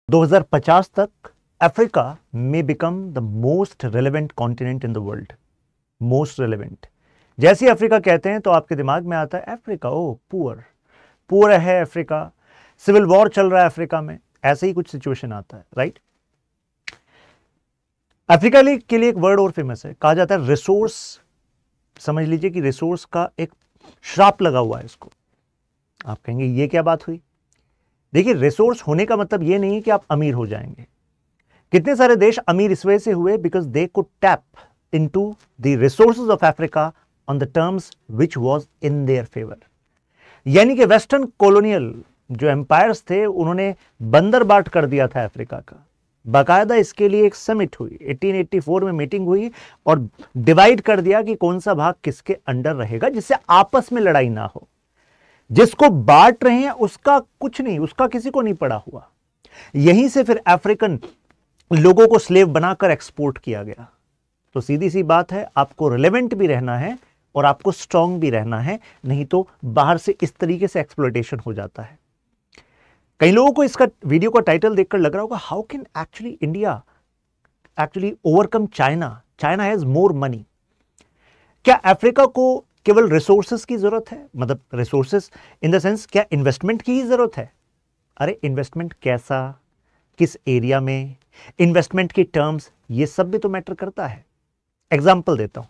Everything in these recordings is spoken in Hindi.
2050 तक Africa may become the most relevant continent in the world. Most relevant, जैसे ही अफ्रीका कहते हैं तो आपके दिमाग में आता है अफ्रीका, ओ पुअर, पुअर है अफ्रीका, सिविल वॉर चल रहा है अफ्रीका में, ऐसे ही कुछ सिचुएशन आता है, राइट। अफ्रीका के लिए एक वर्ड और फेमस है, कहा जाता है रिसोर्स। समझ लीजिए कि रिसोर्स का एक श्राप लगा हुआ है इसको। आप कहेंगे ये क्या बात हुई? देखिए, रिसोर्स होने का मतलब ये नहीं कि आप अमीर हो जाएंगे। कितने सारे देश अमीर इस वजह से हुए because they could tap into the resources of Africa on the terms which was in their favour. यानी कि वेस्टर्न कॉलोनियल जो एम्पायर्स थे उन्होंने बंदर बाट कर दिया था अफ्रीका का। बाकायदा इसके लिए एक समिट हुई, 1884 में मीटिंग हुई और डिवाइड कर दिया कि कौन सा भाग किसके अंडर रहेगा, जिससे आपस में लड़ाई ना हो। जिसको बांट रहे हैं उसका कुछ नहीं, उसका किसी को नहीं पड़ा हुआ। यहीं से फिर अफ्रीकन लोगों को स्लेव बनाकर एक्सपोर्ट किया गया। तो सीधी सी बात है, आपको रिलेवेंट भी रहना है और आपको स्ट्रांग भी रहना है, नहीं तो बाहर से इस तरीके से एक्सप्लॉयटेशन हो जाता है। कई लोगों को इसका वीडियो का टाइटल देखकर लग रहा होगा, how can actually India actually overcome China, China has more money. क्या अफ्रीका को केवल रिसोर्सेस की जरूरत है? मतलब रिसोर्सेस इन द सेंस क्या इन्वेस्टमेंट की ही जरूरत है? अरे इन्वेस्टमेंट कैसा, किस एरिया में, इन्वेस्टमेंट की टर्म्स, ये सब भी तो मैटर करता है। एग्जांपल देता हूं,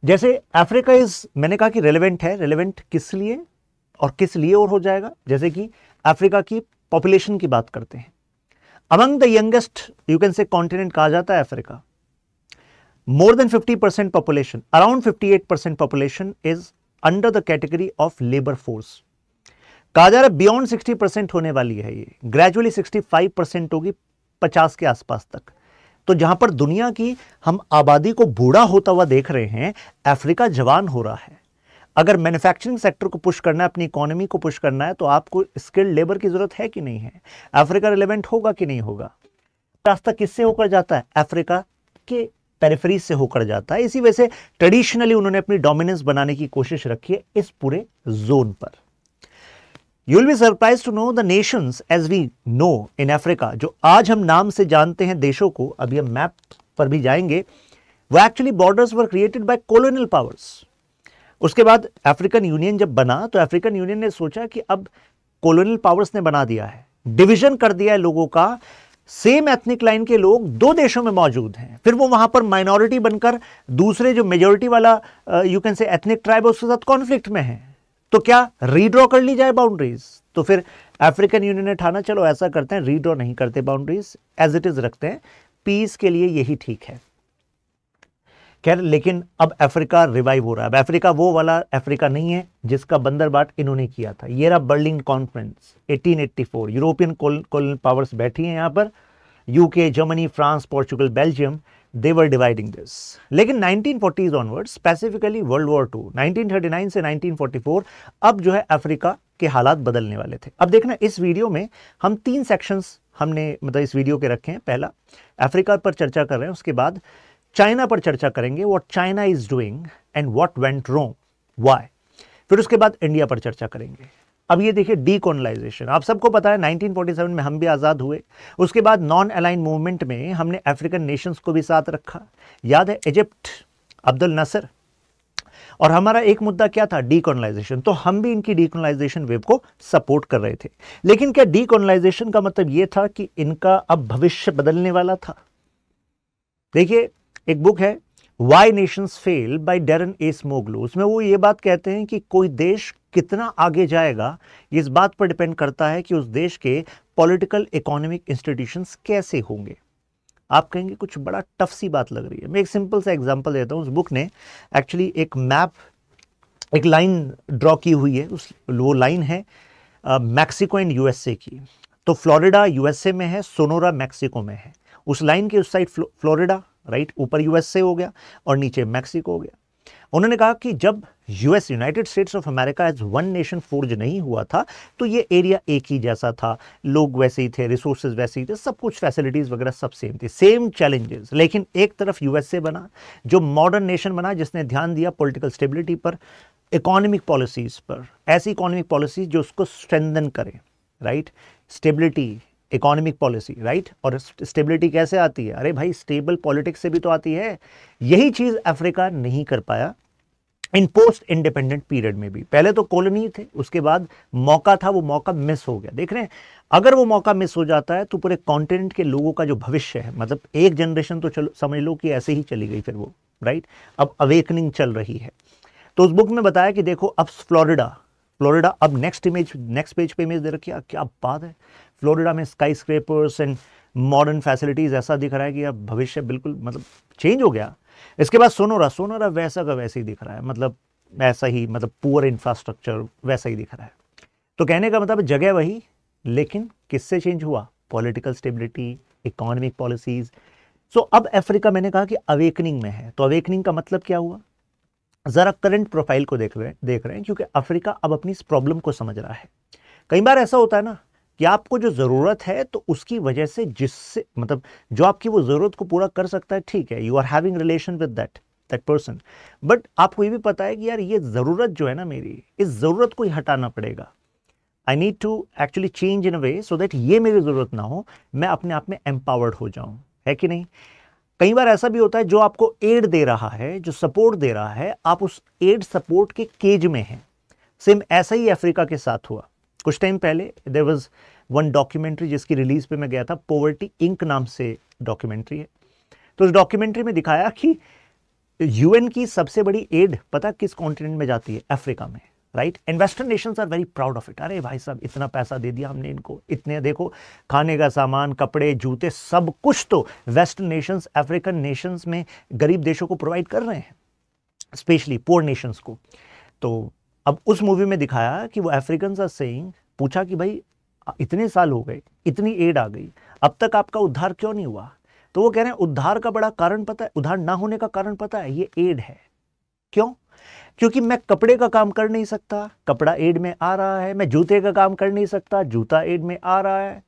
जैसे अफ्रीका मैंने कहा कि रेलेवेंट है, रेलेवेंट किस लिए और किस लिए और हो जाएगा। जैसे कि अफ्रीका की पॉपुलेशन की बात करते हैं, among the youngest you can से कॉन्टिनेंट कहा जाता है Africa. More than 50% population, around 58% population is under the category of labor force. कहा जा रहा है बियॉन्ड 60% होने वाली है, ये ग्रेजुअली 65% होगी 50 के आसपास तक। तो जहां पर दुनिया की हम आबादी को बूढ़ा होता हुआ देख रहे हैं, अफ्रीका जवान हो रहा है। अगर मैन्युफैक्चरिंग सेक्टर को पुश करना है, अपनी इकोनॉमी को पुश करना है, तो आपको स्किल्ड लेबर की जरूरत है कि नहीं है? अफ्रीका रिलेवेंट होगा कि नहीं होगा? रास्ता किससे होकर जाता है? अफ्रीका के पेरिफेरी से होकर जाता है। इसी वजह से ट्रेडिशनली उन्होंने अपनी डोमिनेंस बनाने की कोशिश रखी है इस पूरे जोन पर। You will be surprised to know the nations as we know in Africa, जो आज हम नाम से जानते हैं देशों को, अभी हम मैप पर भी जाएंगे, वो actually borders were created by colonial powers. उसके बाद अफ्रीकन यूनियन जब बना तो अफ्रीकन यूनियन ने सोचा कि अब कॉलोनियल पावर्स ने बना दिया है, डिवीजन कर दिया है लोगों का, सेम एथनिक लाइन के लोग दो देशों में मौजूद हैं, फिर वो वहां पर माइनॉरिटी बनकर दूसरे जो मेजॉरिटी वाला यू कैन से एथनिक ट्राइब उसके साथ कॉन्फ्लिक्ट में है। तो क्या रीड्रॉ कर ली जाए बाउंड्रीज? तो फिर अफ्रीकन यूनियन ने ठाना चलो ऐसा करते हैं, रीड्रॉ नहीं करते, बाउंड्रीज एज इट इज रखते हैं, पीस के लिए यही ठीक है। खैर, लेकिन अब अफ्रीका रिवाइव हो रहा है। अब अफ्रीका वो वाला अफ्रीका नहीं है जिसका बंदरबाट इन्होंने किया था। ये रहा Berlin conference 1884, European colonial powers बैठी हैं यहां पर, UK, Germany, France, Portugal, Belgium, they were dividing this. लेकिन 1940s onward, specifically world war II, 1939 से 1944, अब जो है अफ्रीका के हालात बदलने वाले थे। अब देखना, इस वीडियो में हम 3 सेक्शंस हमने मतलब इस वीडियो के रखे हैं। पहला अफ्रीका पर चर्चा कर रहे हैं, उसके बाद चाइना पर चर्चा करेंगे, what China is doing and what went wrong, why. फिर उसके बाद इंडिया पर चर्चा करेंगे। अब ये देखिए, डीकोलोनाइजेशन, आप सबको पता है 1947 में हम भी आजाद हुए। उसके बाद नॉन अलाइन मूवमेंट में हमने अफ्रीकन नेशंस को भी साथ रखा, याद है, इजिप्ट, अब्दुल नसर। और हमारा एक मुद्दा क्या था? डीकोलोनाइजेशन। तो हम भी इनकी डीकोलोनाइजेशन वेव को सपोर्ट कर रहे थे। लेकिन क्या डीकोलोनाइजेशन का मतलब यह था कि इनका अब भविष्य बदलने वाला था? देखिए, एक बुक है Why Nations Fail by Daron Acemoglu, उसमें वो ये बात कहते हैं कि कोई देश कितना आगे जाएगा ये इस बात पर डिपेंड करता है कि उस देश के पॉलिटिकल इकोनॉमिक इंस्टीट्यूशंस कैसे होंगे। आप कहेंगे कुछ बड़ा टफ सी बात लग रही है, मैं एक सिंपल सा एग्जांपल देता हूं। उस बुक ने एक्चुअली एक मैप, एक लाइन ड्रॉ की हुई है, वो लाइन है मैक्सिको एंड यूएसए की। तो फ्लोरिडा यूएसए में है, सोनोरा मैक्सिको में है। उस लाइन के उस साइड फ्लोरिडा, राइट, ऊपर यूएसए हो गया और नीचे मैक्सिको हो गया। उन्होंने कहा कि जब US, United States of America as one nation forge नहीं हुआ था तो ये एरिया एक ही जैसा था, लोग वैसे ही थे, रिसोर्सेज वैसे ही थे, सब कुछ फैसिलिटीज वगैरह सब सेम थी, सेम चैलेंजेस। लेकिन एक तरफ यूएसए बना जो मॉडर्न नेशन बना, जिसने ध्यान दिया पॉलिटिकल स्टेबिलिटी पर, इकोनॉमिक पॉलिसीज पर, ऐसी इकोनॉमिक पॉलिसीज जो उसको स्ट्रेंथन करें, right. Stability, economic policy, right. और स्टेबिलिटी कैसे आती है? अरे भाई स्टेबल पॉलिटिक्स से भी तो आती है। यही चीज अफ्रीका नहीं कर पाया इन पोस्ट इंडिपेंडेंट पीरियड में भी। पहले तो कॉलोनी थे, उसके बाद मौका था, वो मौका मिस हो गया। देख रहे हैं, अगर वो मौका मिस हो जाता है तो पूरे कॉन्टिनेंट के लोगों का जो भविष्य है, मतलब एक जनरेशन तो चलो समझ लो कि ऐसे ही चली गई फिर वो, राइट। अब अवेकनिंग चल रही है। तो उस बुक में बताया कि देखो अब फ्लोरिडा अब नेक्स्ट पेज पे इमेज दे रखी है, क्या बात है। फ्लोरिडा में sky scrapers and modern facilities, ऐसा दिख रहा है कि अब भविष्य बिल्कुल मतलब चेंज हो गया। इसके बाद सोनोरा वैसा का वैसे ही दिख रहा है, मतलब ऐसा ही, मतलब पुअर इंफ्रास्ट्रक्चर वैसा ही दिख रहा है। तो कहने का मतलब जगह वही, लेकिन किससे चेंज हुआ? Political stability, economic policies. So अब अफ्रीका, मैंने कहा कि अवेकनिंग में है। तो अवेकनिंग का मतलब क्या हुआ? जरा करंट प्रोफाइल को देख रहे हैं, क्योंकि अफ्रीका अब अपनी इस प्रॉब्लम को समझ रहा है। कई बार ऐसा होता है ना कि आपको जो जरूरत है, तो उसकी वजह से जिससे मतलब जो आपकी वो जरूरत को पूरा कर सकता है, ठीक है, you are having relation with that person, but आपको ये भी पता है कि यार ये जरूरत जो है ना मेरी, इस जरूरत को ही हटाना पड़ेगा। I need to actually change in a way so that ये मेरी जरूरत ना हो, मैं अपने आप में एम्पावर्ड हो जाऊं, है कि नहीं। कई बार ऐसा भी होता है, जो आपको एड दे रहा है, जो सपोर्ट दे रहा है, आप उस एड सपोर्ट के केज में हैं। सेम ऐसा ही अफ्रीका के साथ हुआ। कुछ टाइम पहले देयर वाज वन डॉक्यूमेंट्री जिसकी रिलीज पे मैं गया था, पॉवर्टी इंक नाम से डॉक्यूमेंट्री है। तो उस डॉक्यूमेंट्री में दिखाया कि यूएन की सबसे बड़ी एड पता किस कॉन्टिनेंट में जाती है? अफ्रीका में, right. And western nations are very proud of it. अरे भाई साहब इतना पैसा दे दिया हमने इनको, इतने देखो खाने का सामान, कपड़े, जूते, सब कुछ तो वेस्टर्न नेशंस अफ्रीकन नेशंस में गरीब देशों को प्रोवाइड कर रहे हैं, स्पेशली पुअर नेशंस को। तो अब उस मूवी में दिखाया कि वो अफ्रीकन्स आर सेइंग, पूछा कि भाई इतने साल हो गए, इतनी एड आ गई, अब तक आपका उद्धार क्यों नहीं हुआ? तो वो कह रहे हैं उद्धार का बड़ा कारण पता है, उद्धार ना होने का कारण पता है, ये एड है। क्यों? क्योंकि मैं कपड़े का काम कर नहीं सकता, कपड़ा एड में आ रहा है। मैं जूते का काम कर नहीं सकता, जूता एड में आ रहा है।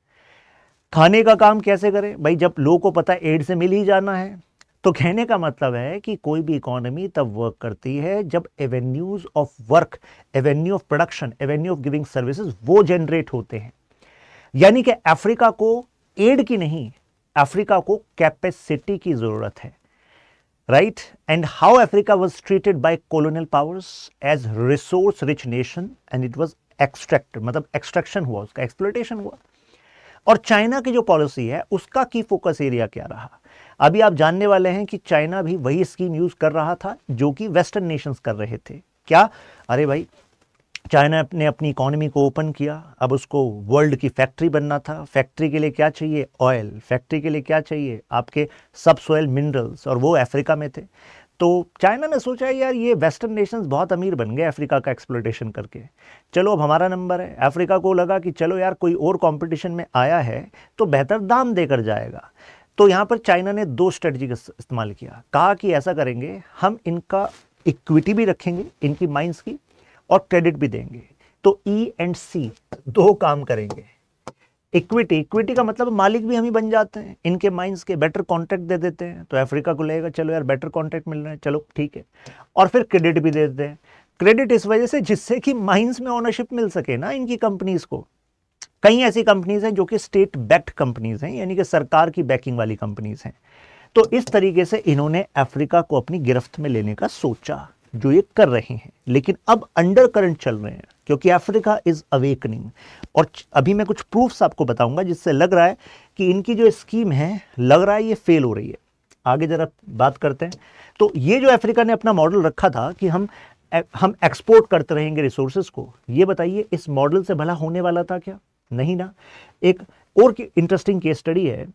खाने का काम कैसे करें भाई, जब लोगों को पता है एड से मिल ही जाना है। तो कहने का मतलब है कि कोई भी इकोनॉमी तब वर्क करती है जब avenues of work, Avenue of production, Avenue of giving services वो जनरेट होते हैं। यानी कि अफ्रीका को एड की नहीं, अफ्रीका को कैपेसिटी की जरूरत है, right. And how Africa was treated by colonial powers as resource rich nation, and it was extracted, मतलब एक्सट्रैक्शन हुआ, उसका एक्सप्लॉयटेशन हुआ। और चाइना की जो पॉलिसी है उसका की फोकस एरिया क्या रहा? अभी आप जानने वाले हैं कि चाइना भी वही स्कीम यूज कर रहा था जो कि वेस्टर्न नेशंस कर रहे थे। क्या? अरे भाई चाइना ने अपनी इकोनॉमी को ओपन किया, अब उसको वर्ल्ड की फैक्ट्री बनना था। फैक्ट्री के लिए क्या चाहिए? ऑयल। फैक्ट्री के लिए क्या चाहिए? आपके सब सोयल मिनरल्स, और वो अफ्रीका में थे। तो चाइना ने सोचा यार ये वेस्टर्न नेशंस बहुत अमीर बन गए अफ्रीका का एक्सप्लॉयटेशन करके, चलो अब हमारा नंबर है। अफ्रीका को लगा कि चलो यार कोई और कंपटीशन में आया है तो बेहतर दाम देकर जाएगा। तो यहाँ पर चाइना ने दो स्ट्रेटजी का इस्तेमाल किया। कहा कि ऐसा करेंगे, हम इनका इक्विटी भी रखेंगे, इनकी माइंस की, और क्रेडिट भी देंगे। तो E&C दो काम करेंगे। इक्विटी का मतलब मालिक भी हम ही बन जाते हैं इनके माइंस के, बेटर कॉन्ट्रैक्ट दे देते हैं। तो अफ्रीका को लगेगा चलो यार बेटर कॉन्ट्रैक्ट मिल रहा है, चलो ठीक है। और फिर क्रेडिट भी दे देते हैं। क्रेडिट इस वजह से जिससे कि माइंस में ओनरशिप मिल सके ना इनकी कंपनीज को। कई ऐसी कंपनीज हैं जो कि स्टेट बैक्ड कंपनीज हैं, यानी कि सरकार की बैकिंग वाली कंपनीज हैं। तो इस तरीके से इन्होंने अफ्रीका को अपनी गिरफ्त में लेने का सोचा, जो ये कर रहे हैं। लेकिन अब अंडर करंट चल रहे हैं क्योंकि अफ्रीका इज अवेकनिंग। और अभी मैं कुछ प्रूफ्स आपको बताऊंगा जिससे लग रहा है कि इनकी जो स्कीम है, लग रहा है ये फेल हो रही है। आगे जरा बात करते हैं। तो ये जो अफ्रीका ने अपना मॉडल रखा था कि हम एक्सपोर्ट करते रहेंगे रिसोर्सेज को, ये बताइए इस मॉडल से भला होने वाला था क्या? नहीं ना। एक और इंटरेस्टिंग केस स्टडी है।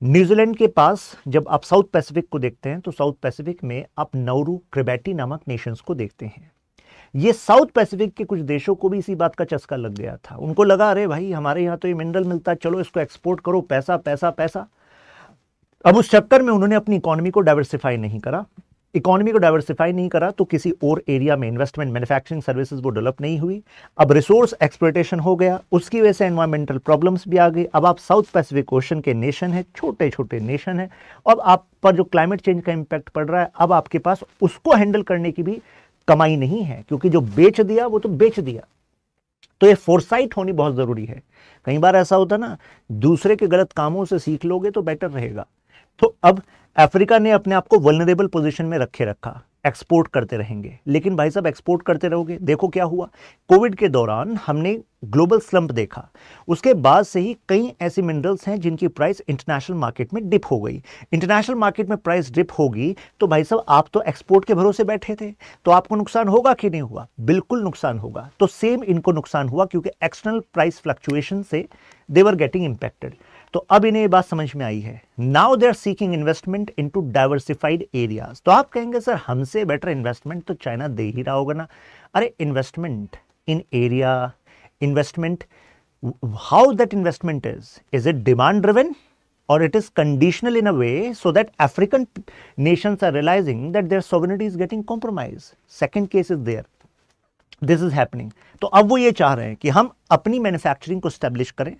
न्यूजीलैंड के पास जब आप साउथ पैसिफिक को देखते हैं तो साउथ पैसिफिक में आप नाउरू, क्रिबेटी नामक नेशंस को देखते हैं। ये साउथ पैसिफिक के कुछ देशों को भी इसी बात का चस्का लग गया था। उनको लगा अरे भाई हमारे यहाँ तो ये मिनरल मिलता है, चलो इसको एक्सपोर्ट करो, पैसा पैसा पैसा। अब उस चक्कर में उन्होंने अपनी इकोनॉमी को डाइवर्सिफाई नहीं करा। इकोनॉमी को डाइवर्सिफाई नहीं करा तो किसी और एरिया में इन्वेस्टमेंट, मैन्युफैक्चरिंग, सर्विसेज वो डेवलप नहीं हुई। अब रिसोर्स एक्सप्लॉयटेशन हो गया, उसकी वजह से एनवायरमेंटल प्रॉब्लम्स भी आ गई। अब आप साउथ पैसिफिक ओशन के नेशन है, छोटे छोटे नेशन है, अब आप पर जो क्लाइमेट चेंज का इंपैक्ट पड़ रहा है, अब आपके पास उसको हैंडल करने की भी कमाई नहीं है, क्योंकि जो बेच दिया वो तो बेच दिया। तो ये फोरसाइट होनी बहुत जरूरी है। कई बार ऐसा होता ना, दूसरे के गलत कामों से सीख लोगे तो बेटर रहेगा। तो अब अफ्रीका ने अपने आप को वल्नरेबल पोजीशन में रखे रखा, एक्सपोर्ट करते रहेंगे। लेकिन भाई साहब एक्सपोर्ट करते रहोगे, देखो क्या हुआ, कोविड के दौरान हमने ग्लोबल स्लंप देखा। उसके बाद से ही कई ऐसे मिनरल्स हैं जिनकी प्राइस इंटरनेशनल मार्केट में डिप हो गई। इंटरनेशनल मार्केट में प्राइस डिप होगी तो भाई साहब आप तो एक्सपोर्ट के भरोसे बैठे थे, तो आपको नुकसान होगा कि नहीं हुआ? बिल्कुल नुकसान होगा। तो सेम इनको नुकसान हुआ क्योंकि एक्सटर्नल प्राइस फ्लक्चुएशन से दे वर गेटिंग इंपैक्टेड। तो अब इन्हें ये बात समझ में आई है। Now they are seeking investment into diversified areas. तो आप कहेंगे सर हमसे बेटर इन्वेस्टमेंट तो चाइना दे ही रहा होगा ना। अरे investment in area, investment, how that investment is it demand driven or it is conditional in a way so that African nations are realizing that their sovereignty is getting compromised. Second case is there. This is happening. तो अब वो ये चाह रहे हैं कि हम अपनी मैन्युफैक्चरिंग को स्टैब्लिश करें,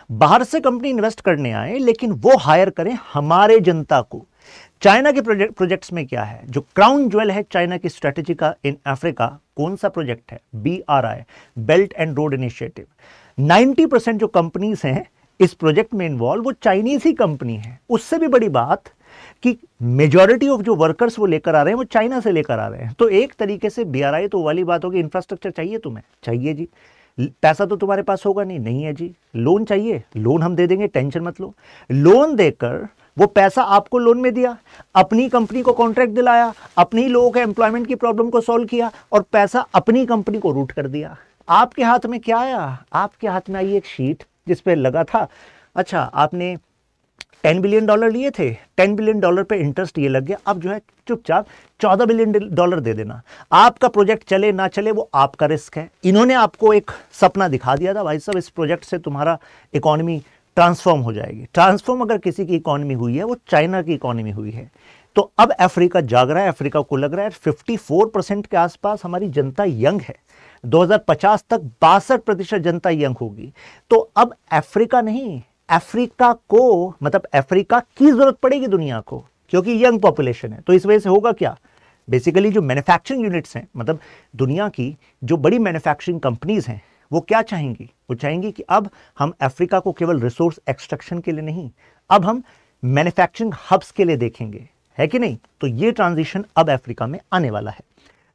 बाहर से कंपनी इन्वेस्ट करने आए लेकिन वो हायर करें हमारे जनता को। चाइना के प्रोजेक्ट्स में क्या है, जो क्राउन ज्वेल है चाइना की स्ट्रेटेजी का इन अफ्रीका, कौन सा प्रोजेक्ट है? BRI, belt and road initiative. 90% जो कंपनीज हैं इस प्रोजेक्ट में इन्वॉल्व वो चाइनीज ही कंपनी है। उससे भी बड़ी बात कि मेजॉरिटी ऑफ जो वर्कर्स वो लेकर आ रहे हैं वो चाइना से लेकर आ रहे हैं। तो एक तरीके से BRI तो वाली बात होगी, इंफ्रास्ट्रक्चर चाहिए तुम्हें, चाहिए जी, पैसा तो तुम्हारे पास होगा नहीं, नहीं है जी, लोन चाहिए, लोन हम दे देंगे, टेंशन मत लो। लोन देकर वो पैसा आपको लोन में दिया, अपनी कंपनी को कॉन्ट्रैक्ट दिलाया, अपनी लोगों के एम्प्लॉयमेंट की प्रॉब्लम को सॉल्व किया और पैसा अपनी कंपनी को रूट कर दिया। आपके हाथ में क्या आया? आपके हाथ में आई एक शीट जिस पे लगा था, अच्छा आपने $10 बिलियन लिए थे, $10 बिलियन पे इंटरेस्ट ये लग गया, अब जो है चुपचाप $14 बिलियन दे देना। आपका प्रोजेक्ट चले ना चले वो आपका रिस्क है। इन्होंने आपको एक सपना दिखा दिया था, भाई साहब इस प्रोजेक्ट से तुम्हारा इकोनॉमी ट्रांसफॉर्म हो जाएगी। ट्रांसफॉर्म अगर किसी की इकोनॉमी हुई है वो चाइना की इकोनॉमी हुई है। तो अब अफ्रीका जाग रहा है, अफ्रीका को लग रहा है 54% के आसपास हमारी जनता यंग है, 2050 तक 62% जनता यंग होगी। तो अब अफ्रीका नहीं, अफ्रीका को, मतलब अफ्रीका की जरूरत पड़ेगी दुनिया को, क्योंकि यंग पॉपुलेशन है। तो इस वजह से होगा क्या, बेसिकली जो मैन्युफैक्चरिंग यूनिट्स हैं, मतलब दुनिया की जो बड़ी मैन्युफैक्चरिंग कंपनीज हैं, वो क्या चाहेंगी? वो चाहेंगी कि अब हम अफ्रीका को केवल रिसोर्स एक्सट्रैक्शन के लिए नहीं, अब हम मैन्युफैक्चरिंग हब्स के लिए देखेंगे, है कि नहीं? तो ये ट्रांजिशन अब अफ्रीका में आने वाला है।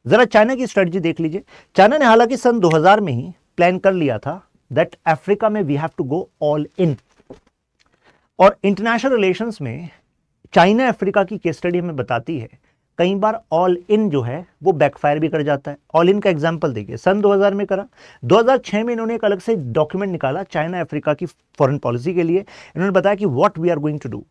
जरा चाइना की स्ट्रेटजी देख लीजिए। चाइना ने हालांकि सन 2000 में ही प्लान कर लिया था दैट अफ्रीका में we have to go all in, और इंटरनेशनल रिलेशंस में चाइना अफ्रीका की केस स्टडी हमें बताती है कई बार ऑल इन जो है वो बैकफायर भी कर जाता है। ऑल इन का एग्जांपल देखिए, सन 2000 में करा, 2006 में इन्होंने एक अलग से डॉक्यूमेंट निकाला चाइना अफ्रीका की फॉरेन पॉलिसी के लिए। इन्होंने बताया कि what we are going to do.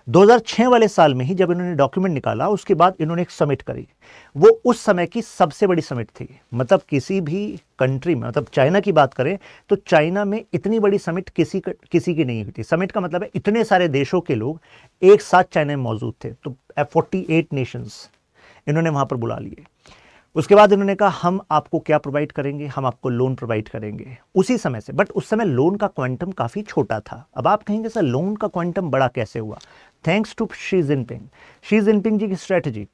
2006 वाले साल में ही जब इन्होंने डॉक्यूमेंट निकाला, उसके बाद इन्होंने एक समिट करी, वो उस समय की सबसे बड़ी समिट थी। मतलब किसी भी कंट्री में, मतलब चाइना की बात करें तो चाइना में इतनी बड़ी समिट किसी की नहीं हुई थी। समिट का मतलब है इतने सारे देशों के लोग एक साथ चाइना में मौजूद थे। तो 48 नेशंस इन्होंने वहां पर बुला लिए। उसके बाद इन्होंने कहा हम आपको क्या प्रोवाइड करेंगे, हम आपको लोन प्रोवाइड करेंगे उसी समय से। बट उस समय लोन का क्वांटम काफी छोटा था। अब आप कहेंगे सर लोन का क्वांटम बड़ा कैसे हुआ? Thanks to Xi Jinping. Xi Jinping ji की स्ट्रेटजी,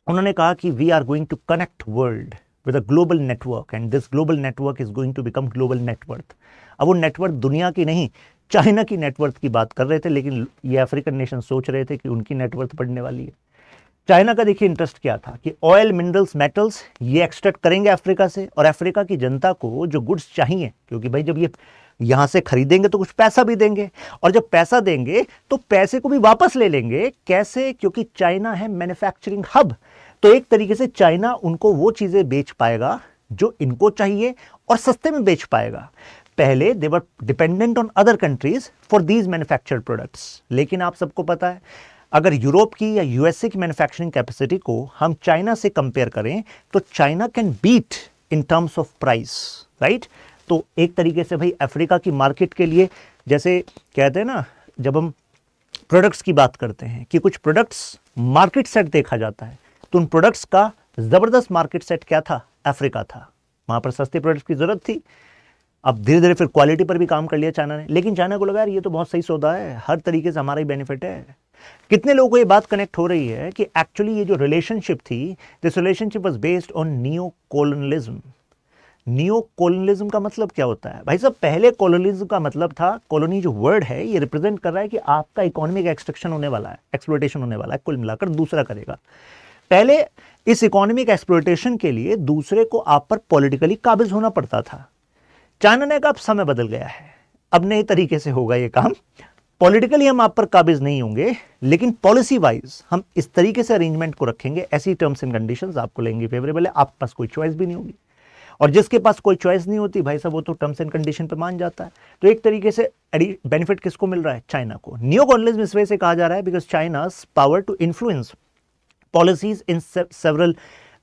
उन्होंने कहा कि we are going to connect world with a global network and this global network is going to become global net worth. अब वो नेटवर्क दुनिया की नहीं, चाइना की नेटवर्थ की बात कर रहे थे, लेकिन ये अफ्रीकन नेशन सोच रहे थे कि उनकी नेटवर्थ बढ़ने वाली है। चाइना का देखिए इंटरेस्ट क्या था कि ऑयल, मिनरल्स, मेटल्स ये एक्सट्रैक्ट करेंगे अफ्रीका से, और अफ्रीका की जनता को जो गुड्स चाहिए, क्योंकि भाई जब ये यहां से खरीदेंगे तो कुछ पैसा भी देंगे, और जब पैसा देंगे तो पैसे को भी वापस ले लेंगे। कैसे? क्योंकि चाइना है मैन्युफैक्चरिंग हब। तो एक तरीके से चाइना उनको वो चीजें बेच पाएगा जो इनको चाहिए और सस्ते में बेच पाएगा। पहले they were dependent on other countries for these manufactured products. लेकिन आप सबको पता है अगर यूरोप की या यूएसए की मैन्युफैक्चरिंग कैपेसिटी को हम चाइना से कंपेयर करें तो China can beat in terms of price, right? तो एक तरीके से भाई अफ्रीका की मार्केट के लिए, जैसे कहते हैं ना जब हम प्रोडक्ट्स की बात करते हैं कि कुछ प्रोडक्ट्स मार्केट सेट देखा जाता है, तो उन प्रोडक्ट्स का जबरदस्त मार्केट सेट क्या था? अफ्रीका था। वहां पर सस्ते प्रोडक्ट्स की जरूरत थी। अब धीरे धीरे फिर क्वालिटी पर भी काम कर लिया चाइना ने, लेकिन चाइना को लगा यार ये तो बहुत सही सौदा है, हर तरीके से हमारा ही बेनिफिट है। कितने लोगों को ये बात कनेक्ट हो रही है कि एक्चुअली ये जो रिलेशनशिप थी, this relationship was based on neo colonialism. Neo colonialism का मतलब क्या होता है भाई साहब? पहले कॉलोनियलिज्म का मतलब था, कॉलोनी जो वर्ड है ये रिप्रेजेंट कर रहा है कि आपका इकोनॉमिक एक्सट्रैक्शन होने वाला है, एक्सप्लॉयटेशन होने वाला है, कुल मिलाकर दूसरा करेगा। पहले इस इकोनॉमिक एक्सप्लॉयटेशन के लिए दूसरे को आप पर पॉलिटिकली काबिज होना पड़ता था। चाइना ने कहा अब समय बदल गया है, अब नए तरीके से होगा ये काम। पॉलिटिकली हम आप पर काबिज नहीं होंगे, लेकिन पॉलिसी वाइज हम इस तरीके से अरेंजमेंट को रखेंगे, ऐसी टर्म्स एंड कंडीशंस आपको लेंगे फेवरेबल है, आपके पास कोई चॉइस भी नहीं होगी। और जिसके पास कोई चॉइस नहीं होती भाई साहब, वो तो टर्म्स एंड कंडीशन पे मान जाता है। तो एक तरीके से बेनिफिट किसको मिल रहा है? चाइना को। नियो कॉलोनियलिज्म इस वजह से कहा जा रहा है because China's power to influence policies in several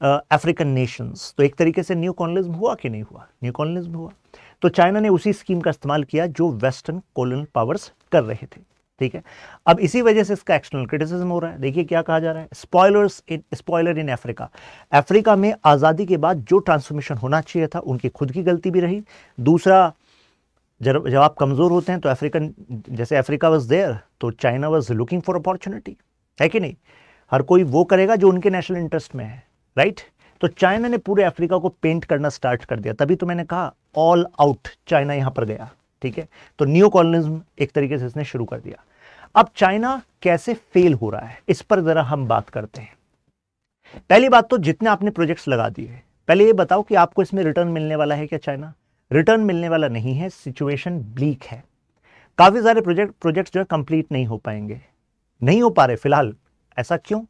African nations. तो एक तरीके से न्यू कॉलोनियलिज्म हुआ कि नहीं हुआ? न्यू कॉलोनियलिज्म हुआ। तो चाइना ने उसी स्कीम का इस्तेमाल किया जो वेस्टर्न कॉलोनियल पावर्स कर रहे थे, ठीक है। अब इसी वजह से इसका एक्सटर्नल क्रिटिसिज्म हो रहा है। देखिए क्या कहा जा रहा है, स्पॉयलर इन अफ्रीका। अफ्रीका में आज़ादी के बाद जो ट्रांसफॉर्मेशन होना चाहिए था उनकी खुद की गलती भी रही। दूसरा, जब आप कमज़ोर होते हैं तो अफ्रीकन, जैसे अफ्रीका वाज देयर तो China was looking for opportunity, है कि नहीं? हर कोई वो करेगा जो उनके नेशनल इंटरेस्ट में है, राइट। तो चाइना ने पूरे अफ्रीका को पेंट करना स्टार्ट कर दिया, तभी तो मैंने कहा ऑल आउट चाइना यहां पर गया, ठीक है। तो न्यू कॉलोनियलिज्म एक तरीके से इसने शुरू कर दिया। अब चाइना कैसे फेल हो रहा है इस पर जरा हम बात करते हैं। पहली बात तो जितने आपने प्रोजेक्ट्स लगा दिए, पहले ये बताओ कि आपको इसमें रिटर्न मिलने वाला है क्या? चाइना रिटर्न मिलने वाला नहीं है, सिचुएशन ब्लीक है। काफी सारे प्रोजेक्ट्स जो है कंप्लीट नहीं हो पाएंगे, नहीं हो पा रहे फिलहाल। ऐसा क्यों?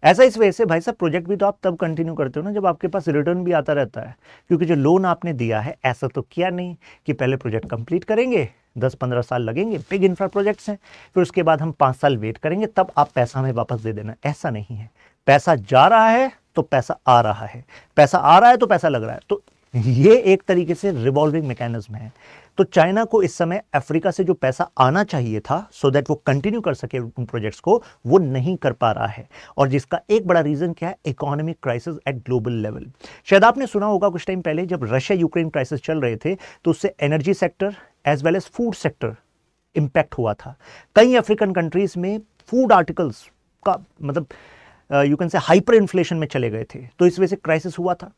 ऐसा इस वजह से भाई साहब, प्रोजेक्ट भी तो आप तब कंटिन्यू करते हो ना जब आपके पास रिटर्न भी आता रहता है। क्योंकि जो लोन आपने दिया है, ऐसा तो किया नहीं कि पहले प्रोजेक्ट कंप्लीट करेंगे, 10-15 साल लगेंगे, बिग इंफ्रा प्रोजेक्ट्स हैं, फिर उसके बाद हम 5 साल वेट करेंगे, तब आप पैसा हमें वापस दे देना। ऐसा नहीं है। पैसा जा रहा है तो पैसा आ रहा है, पैसा आ रहा है तो पैसा लग रहा है। तो ये एक तरीके से रिवॉल्विंग मैकेनिज्म है। तो चाइना को इस समय अफ्रीका से जो पैसा आना चाहिए था सो दैट वो कंटिन्यू कर सके उन प्रोजेक्ट्स को, वो नहीं कर पा रहा है। और जिसका एक बड़ा रीजन क्या है? Economic crisis eight global level. शायद आपने सुना होगा कुछ टाइम पहले जब रशिया यूक्रेन क्राइसिस चल रहे थे तो उससे energy sector as well as food sector impact हुआ था। कई अफ्रीकन कंट्रीज में फूड आर्टिकल्स का मतलब you can say hyper inflation में चले गए थे, तो इस वजह से क्राइसिस हुआ था।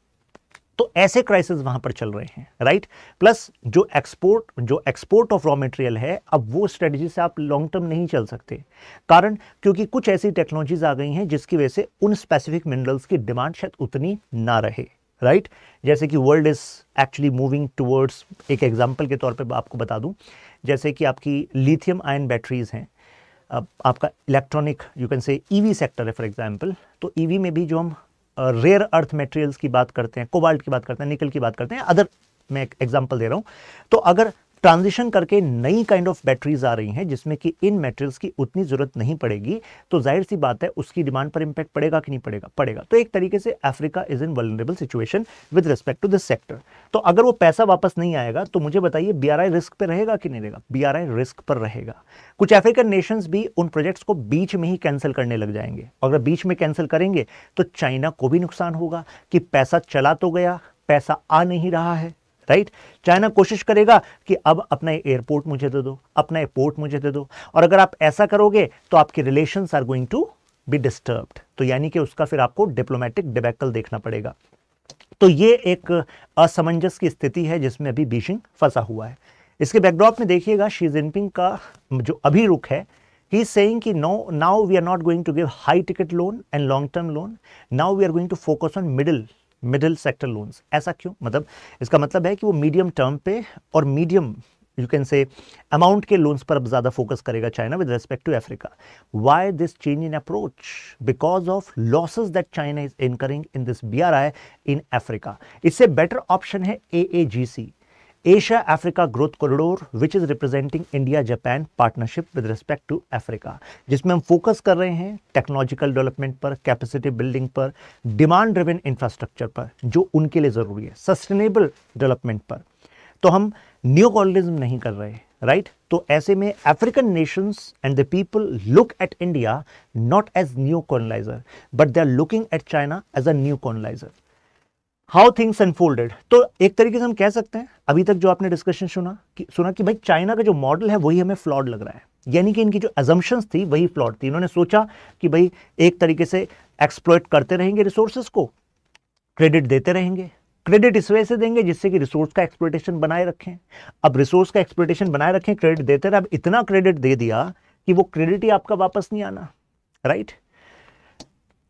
तो ऐसे क्राइसिस वहां पर चल रहे हैं, राइट। प्लस जो एक्सपोर्ट ऑफ रॉ मटेरियल है, अब वो स्ट्रेटजी से आप लॉन्ग टर्म नहीं चल सकते। कारण क्योंकि कुछ ऐसी टेक्नोलॉजीज आ गई हैं जिसकी वजह से उन स्पेसिफिक मिनरल्स की डिमांड शायद उतनी ना रहे, राइट। जैसे कि world is actually moving towards, एक एग्जांपल के तौर पे आपको बता दूं, जैसे कि आपकी लिथियम आयन बैटरीज हैं, अब आपका इलेक्ट्रॉनिक यू कैन से ईवी सेक्टर है फॉर एग्जांपल। तो ईवी में भी जो हम रेयर अर्थ मटेरियल्स की बात करते हैं, कोबाल्ट की बात करते हैं, निकल की बात करते हैं, अदर मैं एक एग्जांपल दे रहा हूं। तो अगर ट्रांजिशन करके नई काइंड ऑफ बैटरीज आ रही हैं जिसमें कि इन मटेरियल्स की उतनी जरूरत नहीं पड़ेगी, तो जाहिर सी बात है उसकी डिमांड पर इंपैक्ट पड़ेगा कि नहीं पड़ेगा? पड़ेगा। तो एक तरीके से Africa is in vulnerable situation with respect to this sector. तो अगर वो पैसा वापस नहीं आएगा तो मुझे बताइए बीआरआई रिस्क पर रहेगा कि नहीं रहेगा? बीआरआई रिस्क पर रहेगा। कुछ अफ्रीकन नेशंस भी उन प्रोजेक्ट्स को बीच में ही कैंसिल करने लग जाएंगे। अगर बीच में कैंसिल करेंगे तो चाइना को भी नुकसान होगा कि पैसा चला तो गया, पैसा आ नहीं रहा है, राइट। चाइना कोशिश करेगा कि अब अपना एयरपोर्ट मुझे दे दो, अपना एयरपोर्ट मुझे दे दो। और अगर आप ऐसा करोगे तो आपके relations are going to be disturbed. तो यानी कि उसका फिर आपको डिप्लोमेटिक डिबैकल देखना पड़ेगा। तो ये एक असमंजस की स्थिति है जिसमें अभी बीजिंग फंसा हुआ है। इसके बैकड्रॉप में देखिएगा शी जिनपिंग का जो अभी रुख है, ही इज सेइंग कि now we are not going to give high ticket loan and long term loan, now we are going to focus on middle sector loans. ऐसा क्यों? मतलब इसका मतलब है कि वो मीडियम टर्म पे और medium you can say amount के लोन्स पर अब ज्यादा फोकस करेगा China with respect to Africa. Why this change in approach? Because of losses that China is incurring in this BRI in Africa. इससे बेटर ऑप्शन है AAGC, Asia Africa growth corridor, which is representing India Japan partnership with respect to Africa, जिसमें हम फोकस कर रहे हैं टेक्नोलॉजिकल डेवलपमेंट पर, कैपेसिटी बिल्डिंग पर, डिमांड ड्रिवन इंफ्रास्ट्रक्चर पर जो उनके लिए जरूरी है, सस्टेनेबल डेवलपमेंट पर। तो हम न्यू कॉलोनियलिज्म नहीं कर रहे, राइट। तो ऐसे में African nations and the people look at India not as new coloniser but they are looking at China as a new coloniser. How things unfolded, तो एक तरीके से हम कह सकते हैं अभी तक जो आपने डिस्कशन सुना कि भाई चाइना का जो मॉडल है वही हमें फ्लॉड लग रहा है, यानी कि इनकी जो अजम्पशंस थी वही फ्लॉड थी। इन्होंने सोचा कि भाई एक तरीके से एक्सप्लॉइट करते रहेंगे रिसोर्सेज को, क्रेडिट देते रहेंगे, क्रेडिट इस वजह से देंगे जिससे कि रिसोर्स का एक्सप्लोइटेशन बनाए रखें। अब रिसोर्स का एक्सप्लोइटेशन बनाए रखें, क्रेडिट देते रहे, अब इतना क्रेडिट दे दिया कि वो क्रेडिट ही आपका वापस नहीं आना, राइट।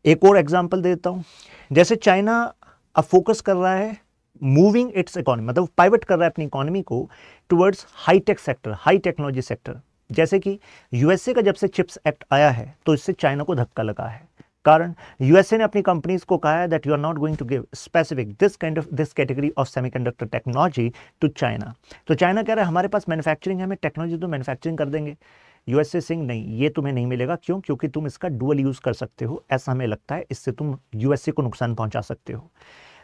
एक और एग्जांपल देता हूं, जैसे चाइना अब फोकस कर रहा है मूविंग इट्स इकोनॉमी, मतलब पाइवट कर रहा है अपनी इकोनॉमी को towards high tech sector, high technology sector. जैसे कि यूएसए का जब से चिप्स एक्ट आया है तो इससे चाइना को धक्का लगा है। कारण यूएसए ने अपनी कंपनीज को कहा है that you are not going to give specific this category of semiconductor technology to China. तो चाइना कह रहा है हमारे पास मैन्युफैक्चरिंग है, हमें टेक्नोलॉजी तो मैन्युफैक्चरिंग कर देंगे। यूएसए सिंह नहीं, ये तुम्हें नहीं मिलेगा। क्यों? क्योंकि तुम इसका डुअल यूज कर सकते हो, ऐसा हमें लगता है, इससे तुम यूएसए को नुकसान पहुंचा सकते हो।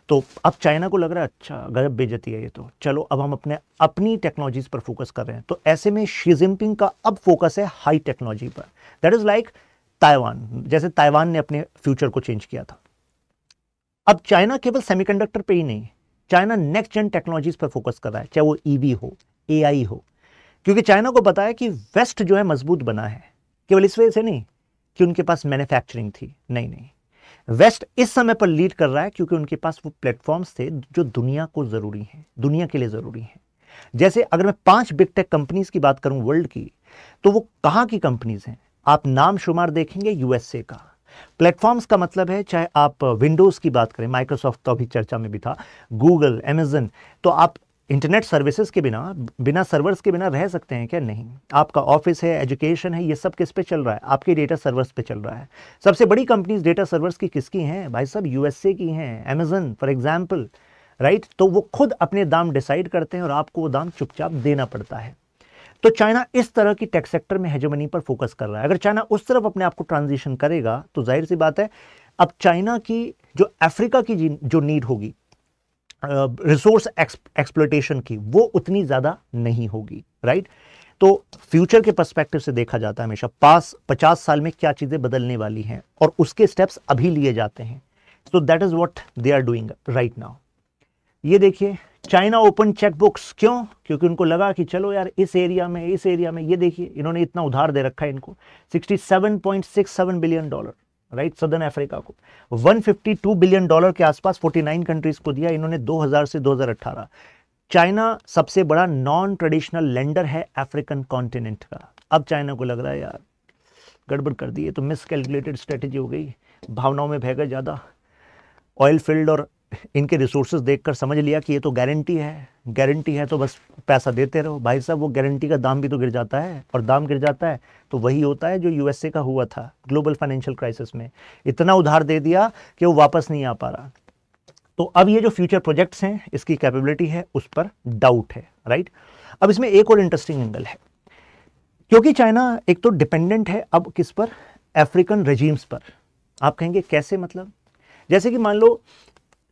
तो अब चाइना को लग रहा है अच्छा गजब बेइज्जती है ये, तो चलो अब हम अपनी टेक्नोलॉजीज पर फोकस कर रहे हैं। तो ऐसे में शी जिनपिंग का अब फोकस है हाई टेक्नोलॉजी पर। दैट इज लाइक ताइवान, जैसे ताइवान ने अपने फ्यूचर को चेंज किया था। अब चाइना केवल सेमीकंडक्टर पे ही नहीं, चाइना नेक्स्ट जेन टेक्नोलॉजीज पर फोकस कर रहा है, चाहे वो ईवी हो, एआई हो, क्योंकि चाइना को पता है कि वेस्ट जो है मजबूत बना है केवल इस वजह से नहीं कि उनके पास मैन्युफैक्चरिंग थी, नहीं, वेस्ट इस समय पर लीड कर रहा है क्योंकि उनके पास वो प्लेटफॉर्म्स थे जो दुनिया को जरूरी हैं, दुनिया के लिए जरूरी हैं। जैसे अगर मैं 5 बिग टेक कंपनीज की बात करूं वर्ल्ड की, तो वो कहां की कंपनीज हैं? आप नाम शुमार देखेंगे यूएसए का। प्लेटफॉर्म्स का मतलब है चाहे आप विंडोज की बात करें, माइक्रोसॉफ्ट तो अभी चर्चा में भी था, गूगल, अमेजन, तो आप इंटरनेट सर्विसेज के बिना सर्वर्स के बिना रह सकते हैं क्या? नहीं। आपका ऑफिस है, एजुकेशन है, ये सब किस पे चल रहा है? आपके डेटा सर्वर्स पे चल रहा है। सबसे बड़ी कंपनीज डेटा सर्वर्स की किसकी हैं भाई साहब? यूएसए की हैं, अमेजन फॉर एग्जाम्पल, राइट। तो वो खुद अपने दाम डिसाइड करते हैं और आपको वो दाम चुपचाप देना पड़ता है। तो चाइना इस तरह की टेक सेक्टर में हेजेमनी पर फोकस कर रहा है। अगर चाइना उस तरफ अपने आप को ट्रांजिशन करेगा तो जाहिर सी बात है अब चाइना की जो अफ्रीका की जो नीड होगी रिसोर्स एक्सप्लोइटेशन की, वो उतनी ज्यादा नहीं होगी, राइट। तो फ्यूचर के पर्सपेक्टिव से देखा जाता है हमेशा 50 साल में क्या चीजें बदलने वाली हैं और उसके स्टेप्स अभी लिए जाते हैं। तो that is what they are doing right now. ये देखिए चाइना ओपन चेक बुक्स, क्यों? क्योंकि उनको लगा कि चलो यार इस एरिया में ये देखिए इन्होंने इतना उधार दे रखा है इनको, $67.67 बिलियन, राइट। सदर्न अफ्रीका को $152 बिलियन के आसपास 49 कंट्रीज को दिया इन्होंने 2000 से 2018। चाइना सबसे बड़ा नॉन ट्रेडिशनल लेंडर है अफ्रीकन कॉन्टिनेंट का। अब चाइना को लग रहा है यार गड़बड़ कर दी है, तो मिसकैलकुलेटेड स्ट्रेटेजी हो गई, भावनाओं में बह गए ज़्यादा। ऑयल फील्ड और इनके रिसोर्सेज देखकर समझ लिया कि ये तो गारंटी है तो बस पैसा देते रहो। भाई साहब वो गारंटी का दाम भी तो गिर जाता है, और दाम गिर जाता है तो वही होता है जो यूएसए का हुआ था ग्लोबल फाइनेंशियल क्राइसिस में। इतना उधार दे दिया कि वो वापस नहीं आ पा रहा। तो अब ये जो फ्यूचर प्रोजेक्ट्स हैं इसकी कैपेबिलिटी है उस पर डाउट है, राइट। अब इसमें एक और इंटरेस्टिंग एंगल है, क्योंकि चाइना एक तो डिपेंडेंट है अब किस पर? अफ्रीकन रेजिम्स पर। आप कहेंगे कैसे? मतलब जैसे कि मान लो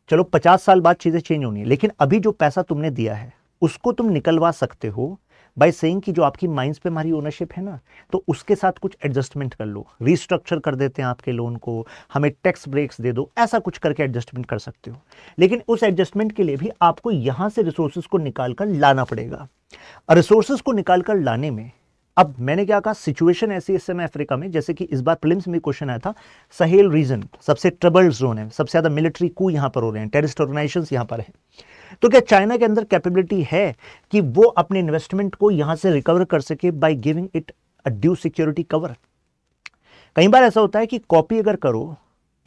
चलो 50 साल बाद चीजें चेंज होनी है, लेकिन अभी जो पैसा तुमने दिया है उसको तुम निकलवा सकते हो बाय सेइंग कि जो आपकी माइंस पे हमारी ओनरशिप है ना, तो उसके साथ कुछ एडजस्टमेंट कर लो, रीस्ट्रक्चर कर देते हैं आपके लोन को, हमें टैक्स ब्रेक्स दे दो, ऐसा कुछ करके एडजस्टमेंट कर सकते हो। लेकिन उस एडजस्टमेंट के लिए भी आपको यहां से रिसोर्सेज को निकाल कर लाना पड़ेगा। और रिसोर्सेज को निकाल कर लाने में अब मैंने क्या कहा, सिचुएशन ऐसी इस समय अफ्रीका में, जैसे कि इस बार प्रीलिम्स में क्वेश्चन आया था, सहेल रीजन सबसे ट्रबल्ड जोन है, सबसे ज्यादा मिलिट्री कू यहां पर हो रहे हैं, टेररिस्ट ऑर्गेनाइजेशंस यहां पर है। तो क्या चाइना के अंदर कैपेबिलिटी है कि वो अपने इन्वेस्टमेंट को यहां से रिकवर कर सके by giving it a due security cover? कई बार ऐसा होता है कि कॉपी अगर करो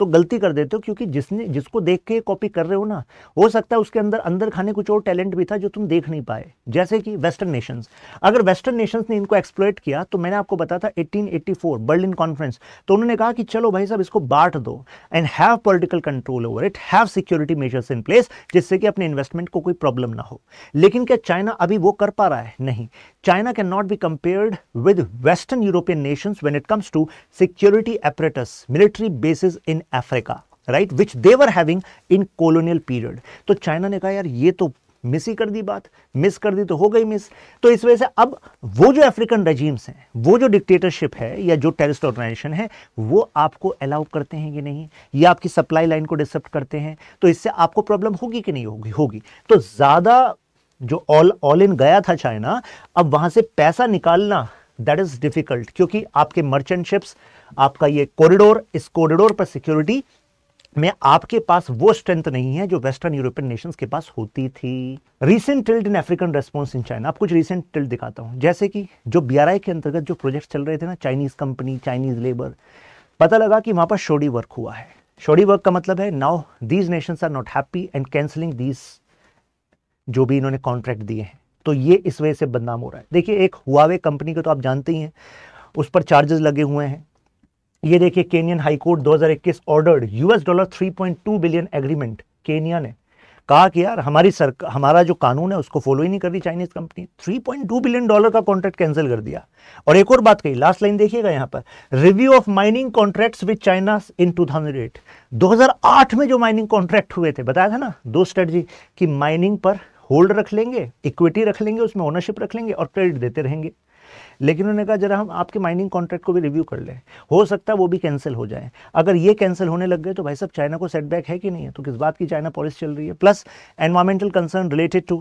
तो गलती कर देते हो, क्योंकि जिसको देख के कॉपी कर रहे हो ना, हो सकता है उसके अंदर खाने कुछ और टैलेंट भी था जो तुम देख नहीं पाए। जैसे कि वेस्टर्न नेशंस, अगर वेस्टर्न नेशंस ने इनको एक्सप्लॉइट किया, तो मैंने आपको बताया था 1884 बर्लिन कॉन्फ्रेंस, तो उन्होंने कहा कि चलो भाई साहब इसको बांट दो and have political control over it, have security measures in place, जिससे कि अपने इन्वेस्टमेंट को कोई प्रॉब्लम ना हो। लेकिन क्या चाइना अभी वो कर पा रहा है? नहीं। China cannot be compared with Western European nations when it comes to security apparatus, military bases in Africa, right, which they were having in colonial period. तो चाइना ने कहा यार ये तो मिस ही कर दी बात, मिस कर दी तो हो गई मिस। तो इस वजह से अब वो जो अफ्रीकन रेजिम्स हैं, वो जो डिक्टेटरशिप है या जो टेररिस्ट ऑर्गेनाइजेशन है, वो आपको अलाउ करते हैं कि नहीं, या आपकी सप्लाई लाइन को डिसरप्ट करते हैं, तो इससे आपको प्रॉब्लम होगी कि नहीं होगी? होगी। तो ज्यादा जो ऑल इन गया था चाइना, अब वहां से पैसा निकालना दैट इज डिफिकल्ट, क्योंकि आपके मर्चेंट शिप्स, आपका ये कॉरिडोर, इस कॉरिडोर पर सिक्योरिटी में आपके पास वो स्ट्रेंथ नहीं है जो वेस्टर्न यूरोपियन नेशंस के पास होती थी। Recent tilt in African response in China, आप कुछ रीसेंट टिल्ट दिखाता हूं, जैसे कि जो BRI के अंतर्गत जो प्रोजेक्ट चल रहे थे ना, चाइनीज कंपनी, चाइनीज लेबर, पता लगा कि वहां पर शोडी वर्क हुआ है। शोडी वर्क का मतलब है now these nations are not happy and cancelling these जो भी इन्होंने कॉन्ट्रैक्ट दिए हैं, तो ये इस वजह से बदनाम हो रहा है। देखिए एक हुआवे कंपनी को तो आप जानते ही हैं, उस पर चार्जेस लगे हुए हैं। ये देखिए Kenyon high court 2021 ordered $3.2 billion agreement. Kenya ने कहा कि यार हमारा जो कानून है उसको फॉलो ही नहीं कर रही चाइनीज कंपनी, $3.2 बिलियन का कॉन्ट्रैक्ट कैंसिल कर दिया। और एक और बात कही, लास्ट लाइन देखिएगा यहां पर, review of mining contracts with China in 2008। 2008 में जो माइनिंग कॉन्ट्रैक्ट हुए थे, बताया था ना दो स्ट्रेटजी कि माइनिंग पर होल्ड रख लेंगे, इक्विटी रख लेंगे, उसमें ओनरशिप रख लेंगे और क्रेडिट देते रहेंगे। लेकिन उन्होंने कहा जरा हम आपके माइनिंग कॉन्ट्रैक्ट को भी रिव्यू कर लें, हो सकता है वो भी कैंसिल हो जाए। अगर ये कैंसिल होने लग गए तो भाई साहब चाइना को सेटबैक है कि नहीं है, तो किस बात की चाइना पॉलिसी चल रही है। Plus environmental concern related to,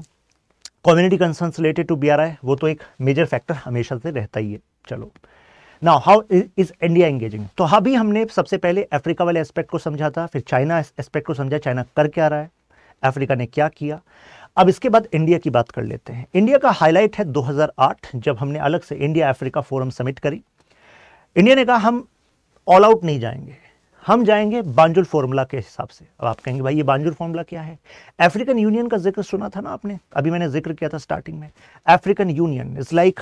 community concerns related to BRI, वो तो एक मेजर फैक्टर हमेशा से रहता ही है। चलो now how is India engaging, तो अभी हमने सबसे पहले अफ्रीका वाले एस्पेक्ट को समझा था, फिर चाइना एस्पेक्ट को समझा, चाइना कर क्या रहा है, अफ्रीका ने क्या किया। अब इसके बाद इंडिया की बात कर लेते हैं। इंडिया का हाईलाइट है 2008, जब हमने अलग से इंडिया अफ्रीका फोरम समिट करी। इंडिया ने कहा हम ऑल आउट नहीं जाएंगे, हम जाएंगे बांजुल फॉर्मूला के हिसाब से। अब आप कहेंगे भाई ये बांजुल फॉर्मूला क्या है? अफ्रीकन यूनियन का जिक्र सुना था ना आपने, अभी मैंने जिक्र किया था स्टार्टिंग में। African union is like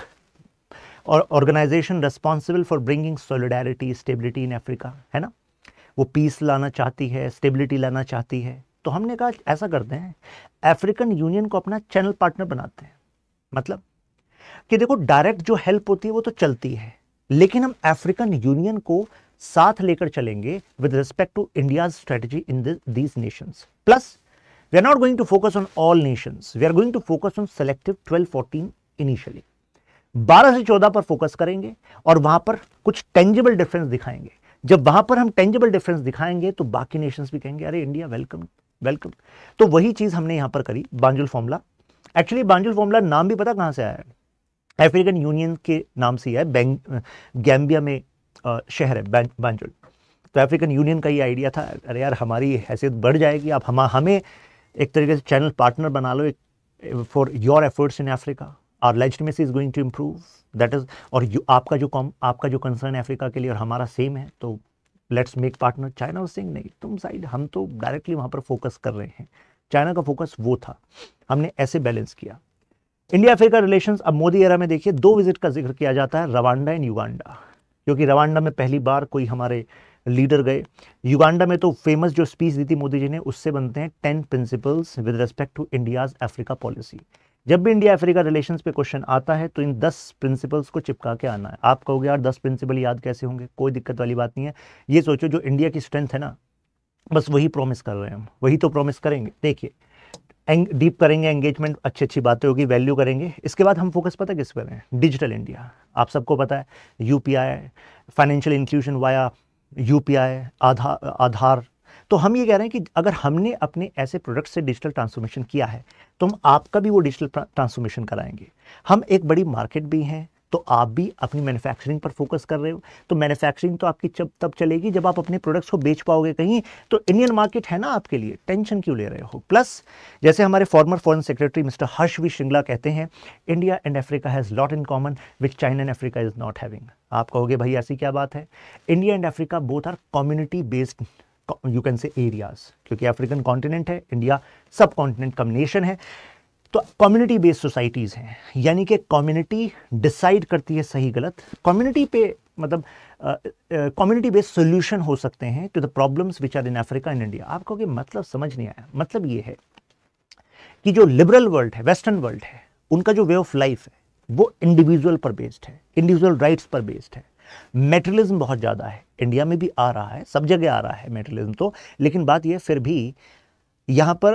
organisation responsible for bringing solidarity stability in Africa, है ना। वो पीस लाना चाहती है, स्टेबिलिटी लाना चाहती है। तो हमने कहा ऐसा करते हैं, अफ्रीकन यूनियन को अपना चैनल पार्टनर बनाते हैं। मतलब कि देखो डायरेक्ट जो हेल्प होती है वो तो चलती है, लेकिन हम अफ्रीकन यूनियन को साथ लेकर चलेंगे with respect to India's strategy in these nations. Plus we are not going to focus on all nations, we are going to focus on selective 12-14 initially. 12 से 14 पर फोकस करेंगे और वहां पर कुछ टेंजिबल डिफरेंस दिखाएंगे। जब वहां पर हम टेंजिबल डिफरेंस दिखाएंगे तो बाकी नेशंस भी कहेंगे अरे इंडिया वेलकम वेलकम। तो वही चीज हमने यहां पर करी, Banjul formula. Actually Banjul formula नाम भी पता कहां से आया है? अफ्रीकन यूनियन के नाम से है, गैम्बिया में शहर है बांजुल। तो अफ्रीकन यूनियन का ये आइडिया था, अरे यार हमारी हैसियत बढ़ जाएगी, आप हमें एक तरीके से चैनल पार्टनर बना लो for your efforts in Africa, our legitimacy is going to improve, that is. और आपका जो कंसर्न है अफ्रीका के लिए और हमारा सेम है, तो let's make partner. China was saying नहीं, तुम साइड, हम तो डायरेक्टली वहां पर फोकस कर रहे हैं। चाइना का फोकस वो था, हमने ऐसे बैलेंस किया। इंडिया अफ्रीका रिलेशंस, अब मोदी एरा में देखिए 2 विजिट का जिक्र किया जाता है, रवांडा एंड युगांडा, क्योंकि रवांडा में पहली बार कोई हमारे लीडर गए। युगांडा में तो फेमस जो स्पीच दी थी मोदी जी ने, उससे बनते हैं 10 principles with respect to India's Africa policy. जब भी इंडिया अफ्रीका रिलेशंस पे क्वेश्चन आता है तो इन 10 प्रिंसिपल्स को चिपका के आना है। आप कहोगे यार 10 प्रिंसिपल याद कैसे होंगे? कोई दिक्कत वाली बात नहीं है। ये सोचो जो इंडिया की स्ट्रेंथ है ना, बस वही प्रॉमिस कर रहे हैं हम, वही तो प्रॉमिस करेंगे। देखिए डीप करेंगे एंगेजमेंट, अच्छी अच्छी बातें होगी, वैल्यू करेंगे। इसके बाद हम फोकस पता किस पर करें? Digital India. आप सबको पता है UPI, financial inclusion via UPI, आधार। तो हम ये कह रहे हैं कि अगर हमने अपने ऐसे प्रोडक्ट से डिजिटल ट्रांसफॉर्मेशन किया है तो हम आपका भी वो डिजिटल ट्रांसफॉर्मेशन कराएंगे। हम एक बड़ी मार्केट भी हैं, तो आप भी अपनी मैन्युफैक्चरिंग पर फोकस कर रहे हो, तो मैन्युफैक्चरिंग तो आपकी तब चलेगी जब आप अपने प्रोडक्ट्स को बेच पाओगे कहीं। तो इंडियन मार्केट है ना आपके लिए, टेंशन क्यों ले रहे हो? प्लस जैसे हमारे former foreign secretary mister Harsh V Shringla कहते हैं, India and Africa has lot in common which China and Africa is not having. आप कहोगे भाई ऐसी क्या बात है? India and Africa both are community based you can say areas, क्योंकि अफ्रीकन कॉन्टिनेंट है, इंडिया सब कॉन्टिनेंट कम्बिनेशन है, तो कम्युनिटी बेस्ड सोसाइटीज हैं। यानी कि कम्युनिटी डिसाइड करती है सही गलत, कम्युनिटी पे मतलब कम्युनिटी बेस्ड सोल्यूशन हो सकते हैं to the problems which are in Africa and India. आप कहोगे मतलब समझ नहीं आया। मतलब ये है कि जो लिबरल वर्ल्ड है, वेस्टर्न वर्ल्ड है, उनका जो वे ऑफ लाइफ है वो इंडिविजुअल पर बेस्ड है, इंडिविजुअल राइट्स पर बेस्ड है। मेटेरियलिज्म बहुत ज़्यादा है, इंडिया में भी आ रहा है, सब जगह आ रहा है मेटेरियलिज्म तो, लेकिन बात यह फिर भी यहाँ पर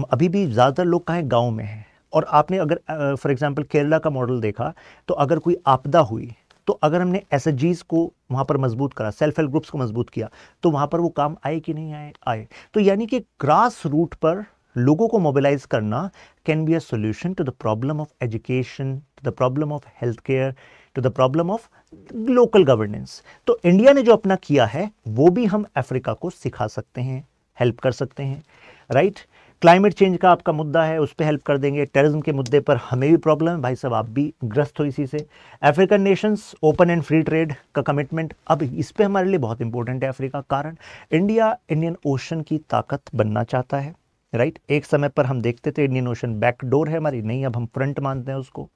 अभी भी ज़्यादातर लोग कहाँ गाँव में हैं। और आपने अगर फॉर एग्जांपल केरला का मॉडल देखा तो अगर कोई आपदा हुई तो अगर हमने SHGs को वहाँ पर मजबूत करा, सेल्फ हेल्प ग्रुप्स को मजबूत किया, तो वहाँ पर वो काम आए कि नहीं आए। तो यानी कि ग्रास रूट पर लोगों को मोबिलाइज करना can be a solution to the problem of education, to the problem of health care, to the problem of local governance. तो इंडिया ने जो अपना किया है वो भी हम अफ्रीका को सिखा सकते हैं, हेल्प कर सकते हैं, राइट। क्लाइमेट चेंज का आपका मुद्दा है, उस पर हेल्प कर देंगे। टेररिज्म के मुद्दे पर हमें भी प्रॉब्लम है भाई साहब, आप भी ग्रस्त हो इसी से। African Nations open and free trade का कमिटमेंट, अब इस पे हमारे लिए बहुत इंपॉर्टेंट है अफ्रीका, कारण इंडिया इंडियन ओशन की ताकत बनना चाहता है, राइट। एक समय पर हम देखते थे इंडियन ओशन बैकडोर है हमारी, नहीं अब हम फ्रंट मानते हैं उसको।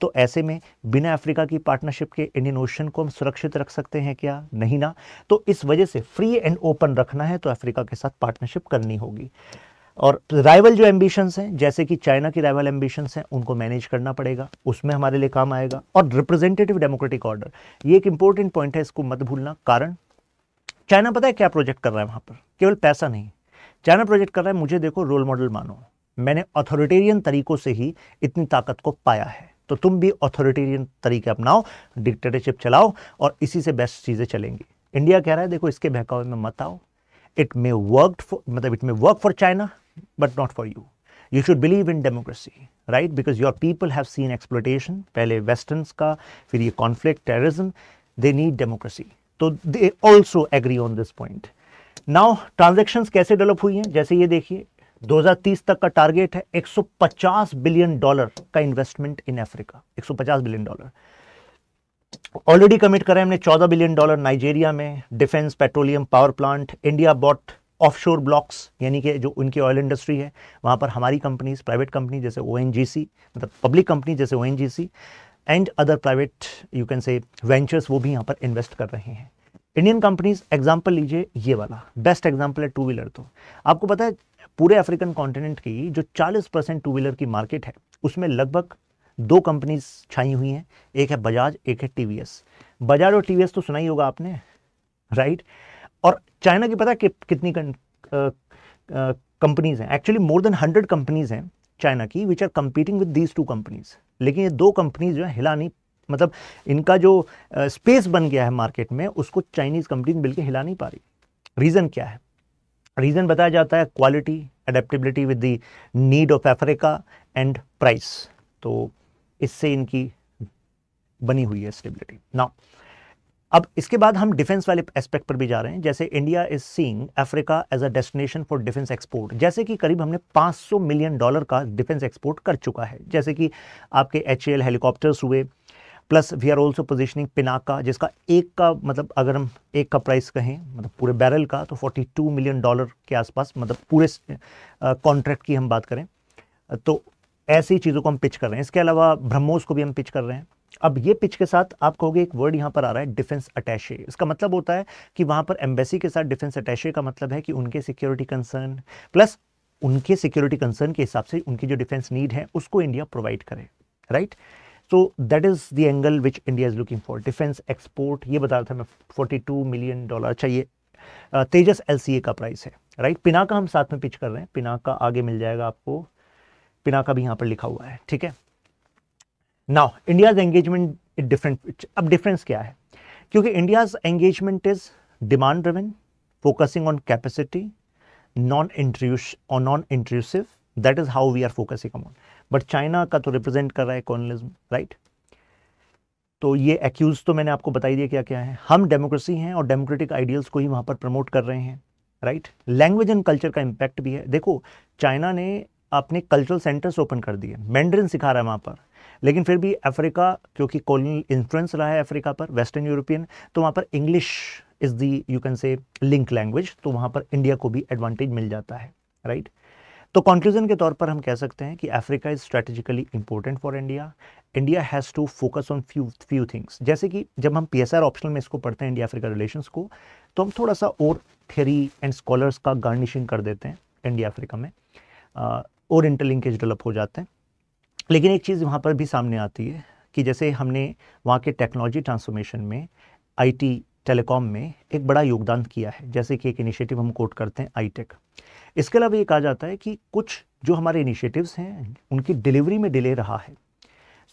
तो ऐसे में बिना अफ्रीका की पार्टनरशिप के इंडियन ओशन को हम सुरक्षित रख सकते हैं क्या? नहीं ना। तो इस वजह से फ्री एंड ओपन रखना है तो अफ्रीका के साथ पार्टनरशिप करनी होगी। और राइवल जो एम्बिशंस हैं, जैसे कि चाइना की राइवल एम्बिशंस हैं, उनको मैनेज करना पड़ेगा, उसमें हमारे लिए काम आएगा। और रिप्रेजेंटेटिव डेमोक्रेटिक ऑर्डर, ये एक इंपॉर्टेंट पॉइंट है, इसको मत भूलना। कारण चाइना पता है क्या प्रोजेक्ट कर रहा है वहां पर? केवल पैसा नहीं, चाइना प्रोजेक्ट कर रहा है मुझे देखो रोल मॉडल मानो, मैंने अथॉरिटेरियन तरीकों से ही इतनी ताकत को पाया है, तो तुम भी अथॉरिटेरियन तरीके अपनाओ, डिक्टेटरशिप चलाओ और इसी से बेस्ट चीजें चलेंगी। इंडिया कह रहा है देखो इसके बहकावे में मत आओ, it may work for China but not for you. You should believe in democracy, right? Because your people have seen exploitation, पहले westerns का, फिर ये conflict, terrorism, they need democracy. तो they also agree on this point. Now transactions कैसे डेवलप हुई हैं? जैसे ये देखिए 2030 तक का टारगेट है $150 बिलियन का investment in Africa, $150 billion. Already commit करा है हमने $14 बिलियन नाइजीरिया में, defence, petroleum, power plant. India bought offshore blocks, यानी कि जो उनकी ऑयल इंडस्ट्री है वहाँ पर हमारी कंपनीज, प्राइवेट कंपनी जैसे ONGC, मतलब पब्लिक कंपनी जैसे ONGC and other private you can से वेंचर्स, वो भी यहाँ पर इन्वेस्ट कर रहे हैं। इंडियन कंपनीज, एग्जांपल लीजिए ये वाला, बेस्ट एग्जांपल है टू व्हीलर। तो आपको पता है पूरे अफ्रीकन कॉन्टिनेंट की जो 40% टू व्हीलर की मार्केट है उसमें लगभग 2 कंपनीज छाई हुई हैं, एक है बजाज, एक है TVS। बजाज और TVS तो सुना ही होगा आपने, राइट। और चाइना की पता कि कितनी कंपनीज हैं? एक्चुअली मोर देन 100 कंपनीज हैं चाइना की which are competing with these 2 companies. लेकिन ये 2 कंपनीज जो है हिला नहीं, मतलब इनका जो स्पेस बन गया है मार्केट में उसको चाइनीज कंपनीज बिल्कुल हिला नहीं पा रही। रीजन क्या है? रीजन बताया जाता है quality, adaptability with the need of Africa and price. तो इससे इनकी बनी हुई है स्टेबिलिटी। नाउ अब इसके बाद हम डिफेंस वाले एस्पेक्ट पर भी जा रहे हैं। जैसे India is seeing Africa as a destination for defence export, जैसे कि करीब हमने $500 मिलियन का डिफेंस एक्सपोर्ट कर चुका है। जैसे कि आपके HAL हेलीकॉप्टर्स हुए, plus we are also positioning Pinaka, जिसका एक का मतलब अगर हम एक का प्राइस कहें मतलब पूरे बैरल का तो $42 मिलियन के आसपास, मतलब पूरे कॉन्ट्रैक्ट की हम बात करें तो ऐसी चीज़ों को हम पिच कर रहे हैं। इसके अलावा ब्रह्मोस को भी हम पिच कर रहे हैं। अब ये पिच के साथ आप कहोगे एक वर्ड यहाँ पर आ रहा है डिफेंस अटैचे। इसका मतलब होता है कि वहाँ पर एम्बेसी के साथ डिफेंस अटैचे का मतलब है कि उनके सिक्योरिटी कंसर्न प्लस उनके सिक्योरिटी कंसर्न के हिसाब से उनकी जो डिफेंस नीड है उसको इंडिया प्रोवाइड करे, right. So that is the angle which India is looking for, defence export. ये बता रहा था मैं $42 मिलियन चाहिए। तेजस LCA का प्राइस है, राइट। पिनाका हम साथ में पिच कर रहे हैं, पिनाका आगे मिल जाएगा आपको, पिनाका भी यहाँ पर लिखा हुआ है, ठीक है। Now India's engagement is different. अब डिफरेंस क्या है? क्योंकि India's engagement is demand driven, focusing on capacity, non intrusive, that is how we are focusing on. But China का तो रिप्रेजेंट कर रहा है कॉलोनियलिज्म, राइट। तो ये एक्यूज तो मैंने आपको बताई दिया क्या क्या है। हम डेमोक्रेसी हैं और डेमोक्रेटिक आइडियल्स को ही वहां पर प्रमोट कर रहे हैं, राइट। लैंग्वेज एंड कल्चर का इंपैक्ट भी है। देखो चाइना ने अपने कल्चरल सेंटर्स ओपन कर दिए, मैंड्रिन सिखा रहा है वहाँ पर, लेकिन फिर भी अफ्रीका, क्योंकि कॉलोनियल इन्फ्लुएंस रहा है अफ्रीका पर, वेस्टर्न यूरोपियन, तो वहाँ पर English is the you can से लिंक लैंग्वेज, तो वहाँ पर इंडिया को भी एडवांटेज मिल जाता है, राइट। तो कंक्लूजन के तौर पर हम कह सकते हैं कि Africa is strategically important for India. India has to focus on few things. जैसे कि जब हम PSR ऑप्शनल में इसको पढ़ते हैं इंडिया अफ्रीका रिलेशंस को, तो हम थोड़ा सा और थ्योरी एंड स्कॉलर्स का गार्निशिंग कर देते हैं इंडिया अफ्रीका में, और इंटरलिंकेज डेवलप हो जाते हैं। लेकिन एक चीज़ वहाँ पर भी सामने आती है कि जैसे हमने वहाँ के टेक्नोलॉजी ट्रांसफॉर्मेशन में IT टेलीकॉम में एक बड़ा योगदान किया है, जैसे कि एक इनिशिएटिव हम कोट करते हैं iTech। इसके अलावा ये कहा जाता है कि कुछ जो हमारे इनिशिएटिव्स हैं उनकी डिलीवरी में डिले रहा है।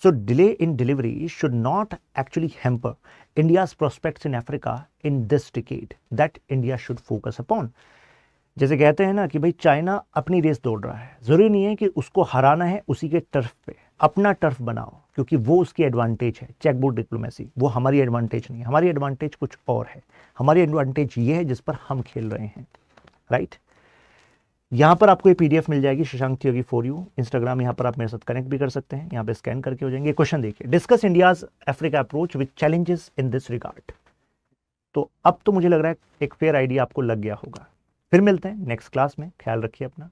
So delay in delivery should not actually hamper India's prospects in Africa in this decade, that India should focus upon. जैसे कहते हैं ना कि भाई चाइना अपनी रेस दौड़ रहा है, ज़रूरी नहीं है कि उसको हराना है उसी के टर्फ पे, अपना टर्फ बनाओ, क्योंकि वो उसकी एडवांटेज है। चेकबुक डिप्लोमेसी वो हमारी एडवांटेज नहीं है, हमारी एडवांटेज कुछ और है। हमारी एडवांटेज ये है जिस पर हम खेल रहे हैं, राइट। यहाँ पर आपको ये पीडीएफ मिल जाएगी, शशांक त्यागी फॉर यू। इंस्टाग्राम यहाँ पर आप मेरे साथ कनेक्ट भी कर सकते हैं, यहाँ पे स्कैन करके हो जाएंगे। क्वेश्चन देखिए, discuss India's Africa approach with challenges in this regard. तो अब तो मुझे लग रहा है एक फेयर आइडिया आपको लग गया होगा। फिर मिलते हैं नेक्स्ट क्लास में, ख्याल रखिए अपना।